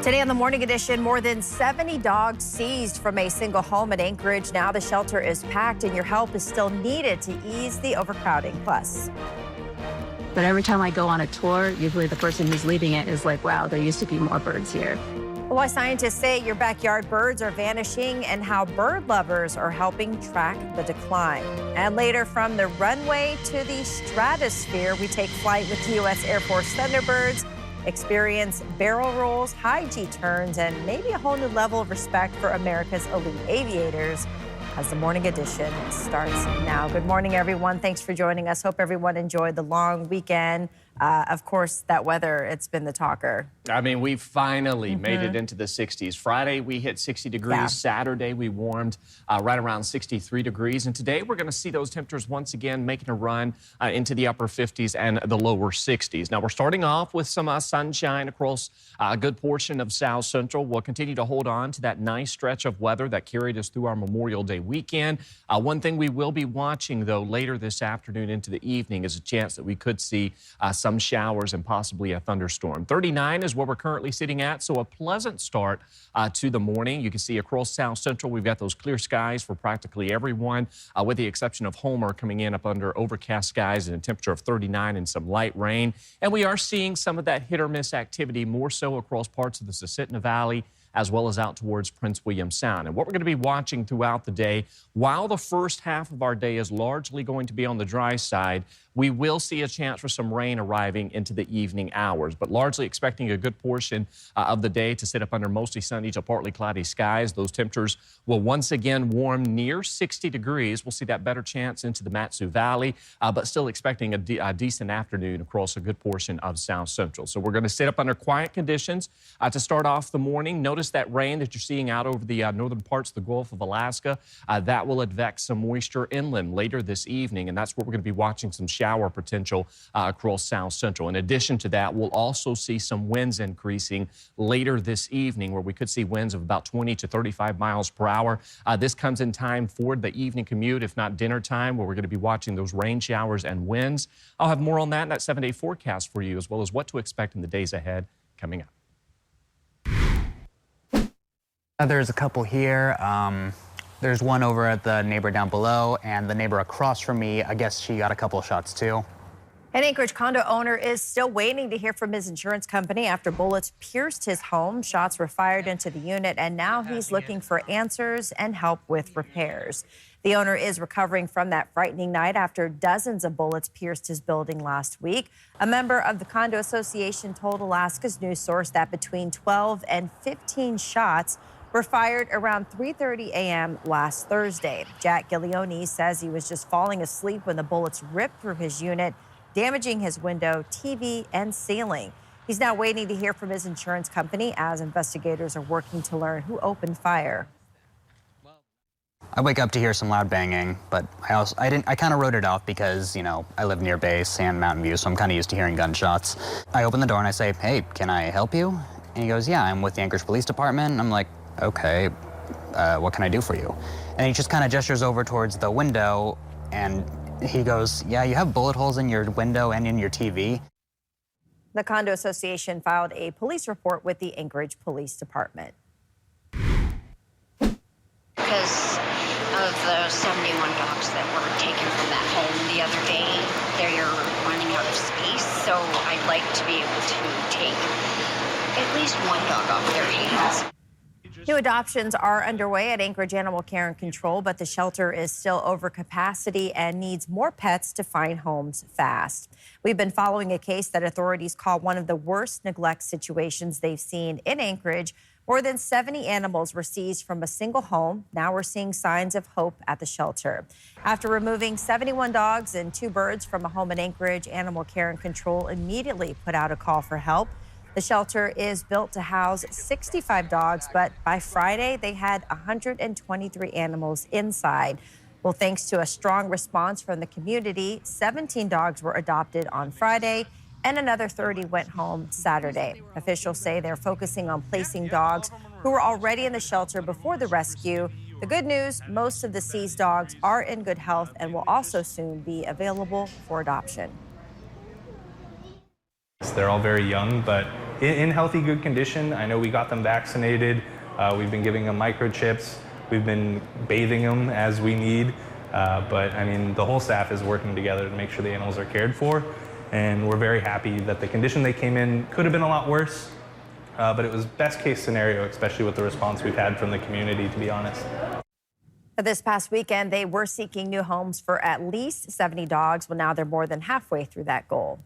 Today on the Morning Edition, more than 70 dogs seized from a single home at Anchorage. Now the shelter is packed and your help is still needed to ease the overcrowding. Plus, but every time I go on a tour, usually the person who's leading it is like, wow, there used to be more birds here. why scientists say your backyard birds are vanishing and how bird lovers are helping track the decline. And later, from the runway to the stratosphere, we take flight with the U.S. Air Force Thunderbirds, experience barrel rolls, high G turns, and maybe a whole new level of respect for America's elite aviators as the Morning Edition starts now. Good morning, everyone. Thanks for joining us. Hope everyone enjoyed the long weekend. Of course, that weather, it's been the talker. I mean, we finally made it into the 60s. Friday, we hit 60 degrees. Yeah. Saturday, we warmed right around 63 degrees. And today, we're going to see those temperatures once again making a run into the upper 50s and the lower 60s. Now, we're starting off with some sunshine across a good portion of South Central. We'll continue to hold on to that nice stretch of weather that carried us through our Memorial Day weekend. One thing we will be watching, though, later this afternoon into the evening is a chance that we could see some showers and possibly a thunderstorm. 39 is where we're currently sitting at, so a pleasant start to the morning. You can see across South Central, we've got those clear skies for practically everyone, with the exception of Homer coming in up under overcast skies and a temperature of 39 and some light rain. And we are seeing some of that hit or miss activity more so across parts of the Susitna Valley, as well as out towards Prince William Sound. And what we're going to be watching throughout the day, while the first half of our day is largely going to be on the dry side, we will see a chance for some rain arriving into the evening hours, but largely expecting a good portion of the day to sit up under mostly sunny to partly cloudy skies. Those temperatures will once again warm near 60 degrees. We'll see that better chance into the Matsu Valley, but still expecting a decent afternoon across a good portion of South Central. So we're going to sit up under quiet conditions to start off the morning. Notice that rain that you're seeing out over the northern parts of the Gulf of Alaska. That will advect some moisture inland later this evening, and that's where we're going to be watching some shower potential across South Central. In addition to that, we'll also see some winds increasing later this evening, where we could see winds of about 20 to 35 miles per hour. This comes in time for the evening commute, if not dinner time, where we're going to be watching those rain showers and winds. I'll have more on that in that 7-day forecast for you, as well as what to expect in the days ahead coming up. There's a couple here. There's one over at the neighbor down below, and the neighbor across from me, I guess she got a couple of shots too. An Anchorage condo owner is still waiting to hear from his insurance company after bullets pierced his home. Shots were fired into the unit, and now he's looking for answers and help with repairs. The owner is recovering from that frightening night after dozens of bullets pierced his building last week. A member of the condo association told Alaska's news source that between 12 and 15 shots were fired around 3:30 a.m. last Thursday. Jack Giglione says he was just falling asleep when the bullets ripped through his unit, damaging his window, TV, and ceiling. He's now waiting to hear from his insurance company as investigators are working to learn who opened fire. I wake up to hear some loud banging, but I kind of wrote it off because, you know, I live near base and Mountain View, so I'm kind of used to hearing gunshots. I open the door and I say, "Hey, can I help you?" And he goes, "Yeah, I'm with the Anchorage Police Department." And I'm like, "Okay, what can I do for you?" And he just kind of gestures over towards the window, and he goes, "Yeah, you have bullet holes in your window and in your TV." The condo association filed a police report with the Anchorage Police Department. Because of the 71 dogs that were taken from that home the other day, they're running out of space, so I'd like to be able to take at least one dog off their hands. New adoptions are underway at Anchorage Animal Care and Control, but the shelter is still over capacity and needs more pets to find homes fast. We've been following a case that authorities call one of the worst neglect situations they've seen in Anchorage. More than 70 animals were seized from a single home. Now we're seeing signs of hope at the shelter. After removing 71 dogs and 2 birds from a home in Anchorage, Animal Care and Control immediately put out a call for help. The shelter is built to house 65 dogs, but by Friday, they had 123 animals inside. Well, thanks to a strong response from the community, 17 dogs were adopted on Friday, and another 30 went home Saturday. Officials say they're focusing on placing dogs who were already in the shelter before the rescue. The good news, most of the seized dogs are in good health and will also soon be available for adoption. They're all very young, but in healthy, good condition. I know we got them vaccinated. We've been giving them microchips. We've been bathing them as we need. But I mean, the whole staff is working together to make sure the animals are cared for. And we're very happy that the condition they came in could have been a lot worse. But it was best case scenario, especially with the response we've had from the community, to be honest. This past weekend, they were seeking new homes for at least 70 dogs. Well, now they're more than halfway through that goal.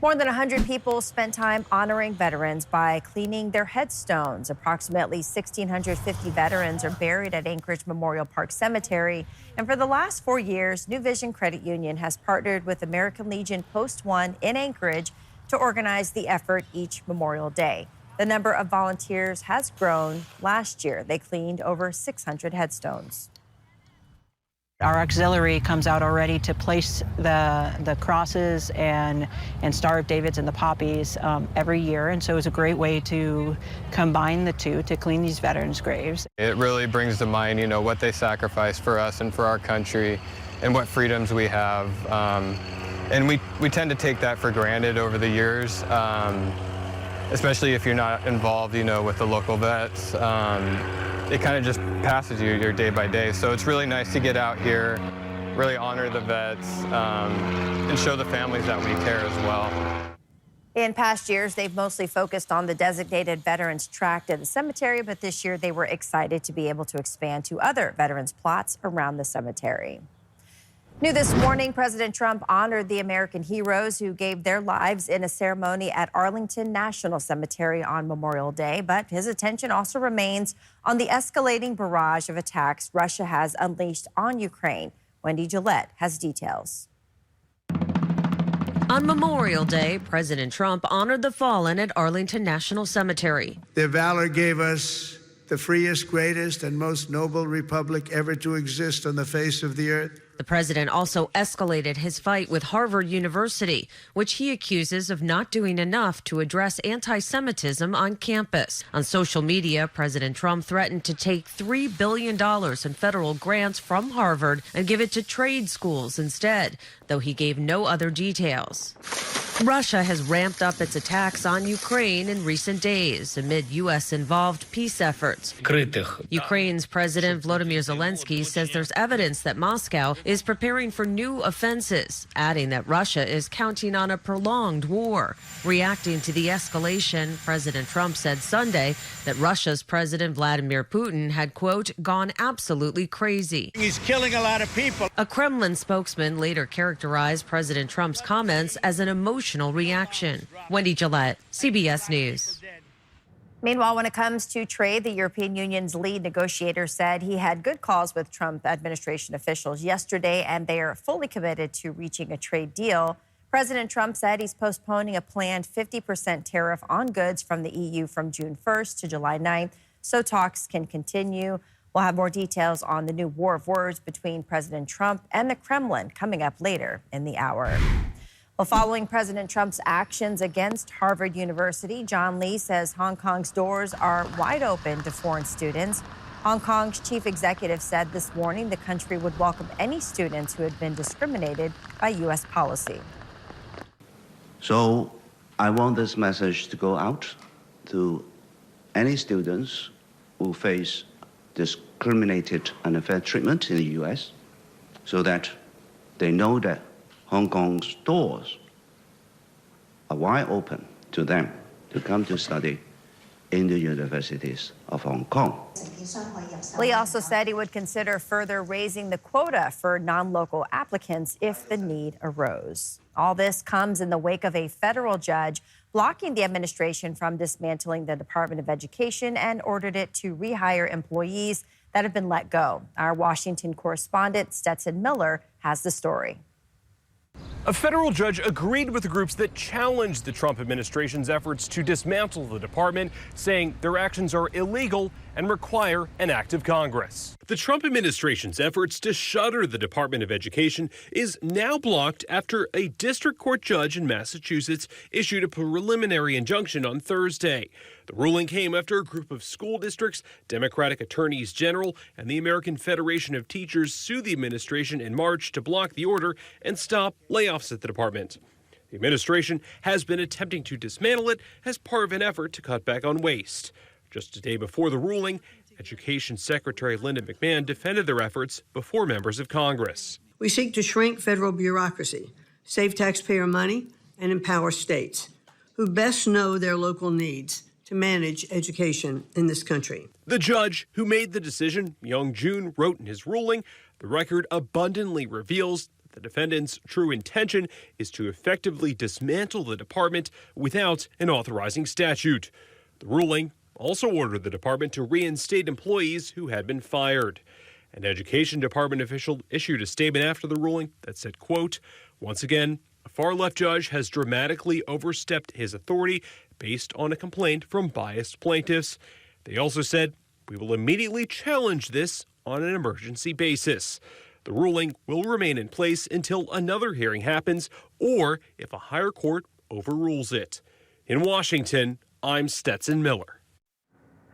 More than 100 people spent time honoring veterans by cleaning their headstones. Approximately 1,650 veterans are buried at Anchorage Memorial Park Cemetery. And for the last 4 years, New Vision Credit Union has partnered with American Legion Post 1 in Anchorage to organize the effort each Memorial Day. The number of volunteers has grown. Last year, they cleaned over 600 headstones. Our auxiliary comes out already to place the crosses and Star of Davids and the poppies every year, and so it's a great way to combine the two to clean these veterans' graves. It really brings to mind, you know, what they sacrificed for us and for our country, and what freedoms we have, and we tend to take that for granted over the years, especially if you're not involved, you know, with the local vets. It kind of just passes you your day by day. So it's really nice to get out here, really honor the vets, and show the families that we care as well. In past years, they've mostly focused on the designated veterans tract at the cemetery, but this year they were excited to be able to expand to other veterans plots around the cemetery. New this morning, President Trump honored the American heroes who gave their lives in a ceremony at Arlington National Cemetery on Memorial Day. But his attention also remains on the escalating barrage of attacks Russia has unleashed on Ukraine. Wendy Gillette has details. On Memorial Day, President Trump honored the fallen at Arlington National Cemetery. Their valor gave us the freest, greatest, and most noble republic ever to exist on the face of the earth. The president also escalated his fight with Harvard University, which he accuses of not doing enough to address anti-Semitism on campus. On social media, President Trump threatened to take $3 billion in federal grants from Harvard and give it to trade schools instead, though he gave no other details. Russia has ramped up its attacks on Ukraine in recent days amid U.S.-involved peace efforts. Ukraine's President Volodymyr Zelensky says there's evidence that Moscow is preparing for new offenses, adding that Russia is counting on a prolonged war. Reacting to the escalation, President Trump said Sunday that Russia's President Vladimir Putin had, quote, gone absolutely crazy. He's killing a lot of people. A Kremlin spokesman later characterized President Trump's comments as an emotional reaction. Wendy Gillette, CBS News. Meanwhile, when it comes to trade, the European Union's lead negotiator said he had good calls with Trump administration officials yesterday, and they are fully committed to reaching a trade deal. President Trump said he's postponing a planned 50% tariff on goods from the EU from June 1st to July 9th, so talks can continue. We'll have more details on the new war of words between President Trump and the Kremlin coming up later in the hour. Well, following President Trump's actions against Harvard University, John Lee says Hong Kong's doors are wide open to foreign students. Hong Kong's chief executive said this morning the country would welcome any students who had been discriminated by U.S. policy. So I want this message to go out to any students who face discriminated and unfair treatment in the U.S. so that they know that Hong Kong's doors are wide open to them to come to study in the universities of Hong Kong. Lee also said he would consider further raising the quota for non-local applicants if the need arose. All this comes in the wake of a federal judge blocking the administration from dismantling the Department of Education and ordered it to rehire employees that have been let go. Our Washington correspondent, Stetson Miller, has the story. A federal judge agreed with the groups that challenged the Trump administration's efforts to dismantle the department, saying their actions are illegal and require an act of Congress. The Trump administration's efforts to shutter the Department of Education is now blocked after a district court judge in Massachusetts issued a preliminary injunction on Thursday. The ruling came after a group of school districts, Democratic attorneys general, and the American Federation of Teachers sued the administration in March to block the order and stop layoffs at the department. The administration has been attempting to dismantle it as part of an effort to cut back on waste. Just a day before the ruling, Education Secretary Linda McMahon defended their efforts before members of Congress. We seek to shrink federal bureaucracy, save taxpayer money, and empower states who best know their local needs to manage education in this country. The judge who made the decision, Young Jun, wrote in his ruling, the record abundantly reveals that the defendant's true intention is to effectively dismantle the department without an authorizing statute. The ruling also ordered the department to reinstate employees who had been fired. An education department official issued a statement after the ruling that said, quote, once again, a far-left judge has dramatically overstepped his authority based on a complaint from biased plaintiffs. They also said, we will immediately challenge this on an emergency basis. The ruling will remain in place until another hearing happens or if a higher court overrules it. In Washington, I'm Stetson Miller.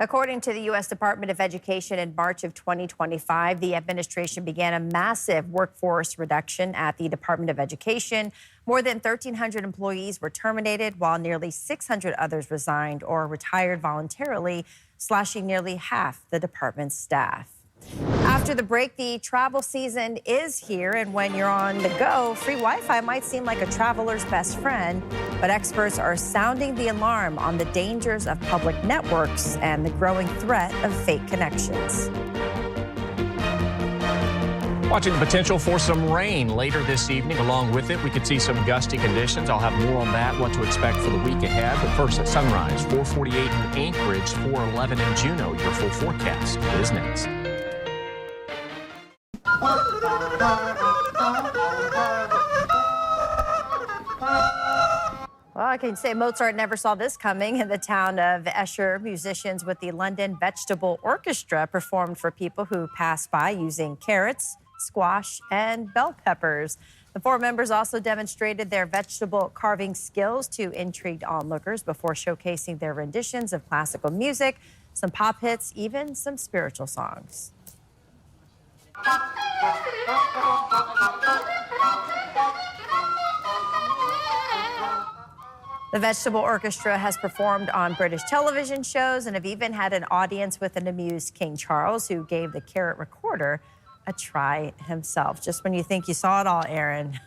According to the U.S. Department of Education, in March of 2025, the administration began a massive workforce reduction at the Department of Education. More than 1,300 employees were terminated, while nearly 600 others resigned or retired voluntarily, slashing nearly half the department's staff. After the break, the travel season is here, and when you're on the go, free Wi-Fi might seem like a traveler's best friend, but experts are sounding the alarm on the dangers of public networks and the growing threat of fake connections. Watching the potential for some rain later this evening. Along with it, we could see some gusty conditions. I'll have more on that, what to expect for the week ahead. But first, at sunrise, 4:48 in Anchorage, 4:11 in Juneau. Your full forecast is next. Well, I can say Mozart never saw this coming. In the town of Esher, musicians with the London Vegetable Orchestra performed for people who passed by using carrots, squash, and bell peppers. The four members also demonstrated their vegetable carving skills to intrigued onlookers before showcasing their renditions of classical music, some pop hits, even some spiritual songs. The Vegetable Orchestra has performed on British television shows and have even had an audience with an amused King Charles, who gave the carrot recorder a try himself. Just when you think you saw it all, Aaron.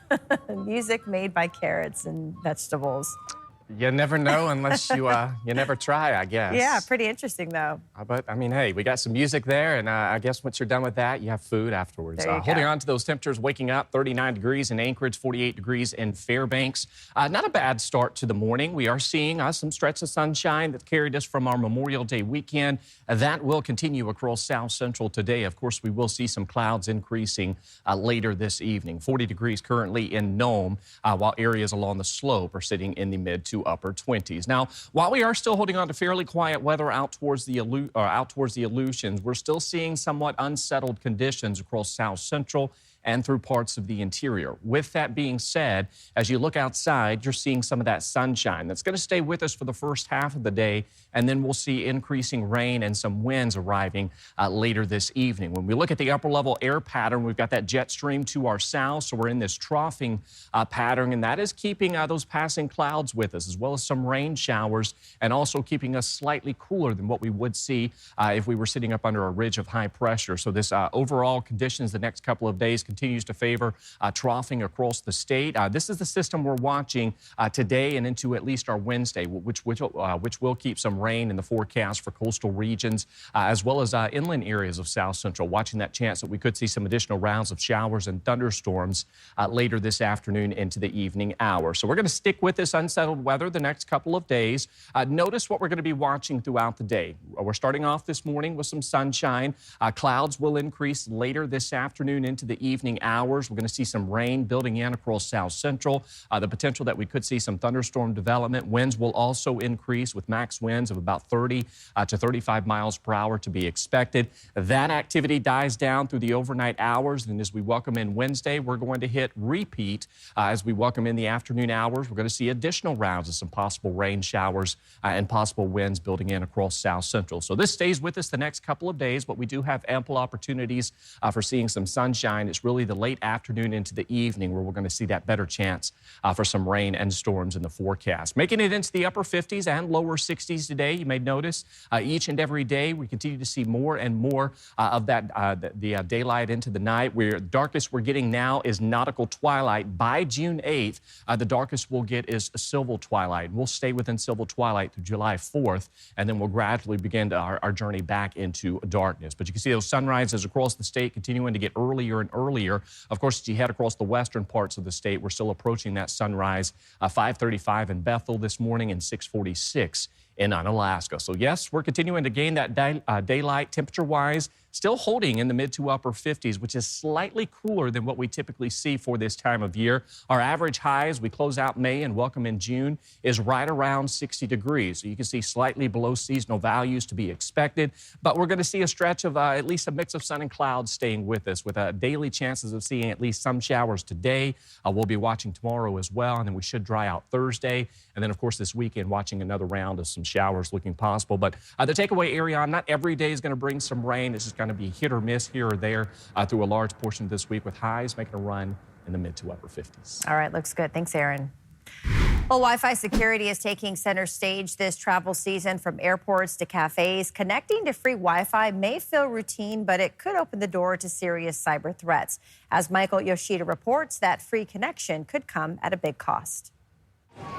Music made by carrots and vegetables. You never know unless you never try, I guess. Yeah, pretty interesting, though. But, I mean, hey, we got some music there, and I guess once you're done with that, you have food afterwards. There you Holding go. on to those temperatures, waking up, 39 degrees in Anchorage, 48 degrees in Fairbanks. Not a bad start to the morning. We are seeing some stretch of sunshine that carried us from our Memorial Day weekend. That will continue across South Central today. Of course, we will see some clouds increasing later this evening. 40 degrees currently in Nome, while areas along the slope are sitting in the mid to upper 20s. Now, while we are still holding on to fairly quiet weather out towards the Aleutians, we're still seeing somewhat unsettled conditions across South Central and through parts of the interior. With that being said, as you look outside, you're seeing some of that sunshine that's going to stay with us for the first half of the day, and then we'll see increasing rain and some winds arriving later this evening. When we look at the upper level air pattern, we've got that jet stream to our south, so we're in this troughing pattern, and that is keeping those passing clouds with us, as well as some rain showers, and also keeping us slightly cooler than what we would see if we were sitting up under a ridge of high pressure. So this overall conditions the next couple of days continues to favor troughing across the state. This is the system we're watching today and into at least our Wednesday, which will keep some rain in the forecast for coastal regions, as well as inland areas of South Central, watching that chance that we could see some additional rounds of showers and thunderstorms later this afternoon into the evening hour. So we're going to stick with this unsettled weather the next couple of days. Notice what we're going to be watching throughout the day. We're starting off this morning with some sunshine. Clouds will increase later this afternoon into the evening hours. We're going to see some rain building in across South Central. The potential that we could see some thunderstorm development. Winds will also increase with max winds of about 30 to 35 miles per hour to be expected. That activity dies down through the overnight hours. And as we welcome in Wednesday, we're going to hit repeat. As we welcome in the afternoon hours, we're going to see additional rounds of some possible rain showers and possible winds building in across South Central. So this stays with us the next couple of days, but we do have ample opportunities for seeing some sunshine. It's really really the late afternoon into the evening where we're going to see that better chance for some rain and storms in the forecast. Making it into the upper 50s and lower 60s today. You may notice each and every day we continue to see more and more of that daylight into the night. The darkest we're getting now is nautical twilight. By June 8th, the darkest we'll get is silver twilight. We'll stay within silver twilight through July 4th, and then we'll gradually begin our journey back into darkness. But you can see those sunrises across the state continuing to get earlier and earlier. Of course, as you head across the western parts of the state, we're still approaching that sunrise. 5:35 in Bethel this morning and 6:46 in Unalaska. So yes, we're continuing to gain that daylight temperature-wise, still holding in the mid to upper 50s, which is slightly cooler than what we typically see for this time of year. Our average high as we close out May and welcome in June is right around 60 degrees. So you can see slightly below seasonal values to be expected, but we're going to see a stretch of at least a mix of sun and clouds staying with us, with daily chances of seeing at least some showers today. We'll be watching tomorrow as well, and then we should dry out Thursday. And then, of course, this weekend, watching another round of some showers looking possible. But the takeaway area, not every day is going to bring some rain. It's just going to be hit or miss here or there through a large portion of this week, with highs making a run in the mid to upper 50s. All right, looks good. Thanks, Aaron. Well, Wi-Fi security is taking center stage this travel season, from airports to cafes. Connecting to free Wi-Fi may feel routine, but it could open the door to serious cyber threats. As Michael Yoshida reports, that free connection could come at a big cost.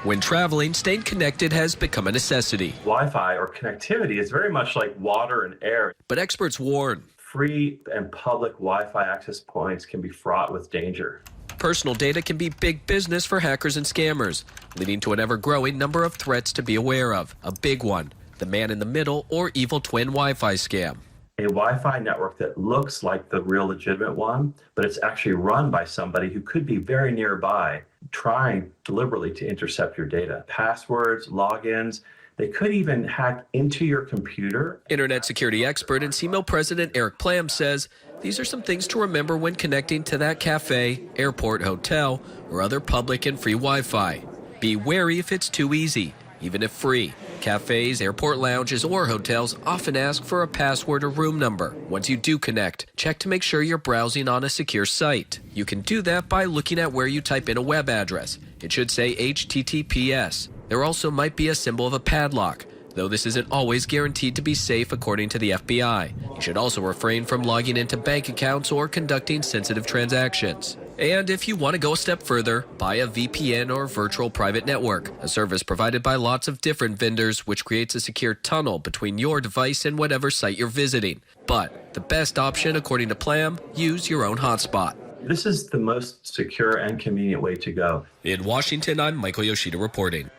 When traveling, staying connected has become a necessity. Wi-Fi or connectivity is very much like water and air. But experts warn free and public Wi-Fi access points can be fraught with danger. Personal data can be big business for hackers and scammers, leading to an ever-growing number of threats to be aware of. A big one, the man-in-the-middle or evil twin Wi-Fi scam. A Wi-Fi network that looks like the real legitimate one, but it's actually run by somebody who could be very nearby, trying deliberately to intercept your data. Passwords, logins, they could even hack into your computer. Internet security expert and CMIL president Eric Plam says these are some things to remember when connecting to that cafe, airport, hotel, or other public and free Wi-Fi. Be wary if it's too easy, even if free. Cafes, airport lounges, or hotels often ask for a password or room number. Once you do connect, check to make sure you're browsing on a secure site. You can do that by looking at where you type in a web address. It should say HTTPS. There also might be a symbol of a padlock, though this isn't always guaranteed to be safe according to the FBI. You should also refrain from logging into bank accounts or conducting sensitive transactions. And if you want to go a step further, buy a VPN or virtual private network, a service provided by lots of different vendors, which creates a secure tunnel between your device and whatever site you're visiting. But the best option, according to Plam, use your own hotspot. This is the most secure and convenient way to go. In Washington, I'm Michael Yoshida reporting.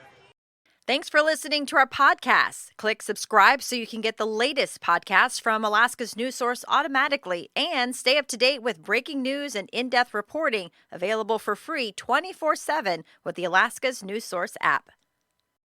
Thanks for listening to our podcast. Click subscribe so you can get the latest podcasts from Alaska's news source automatically, and stay up to date with breaking news and in-depth reporting available for free 24/7 with the Alaska's News Source app.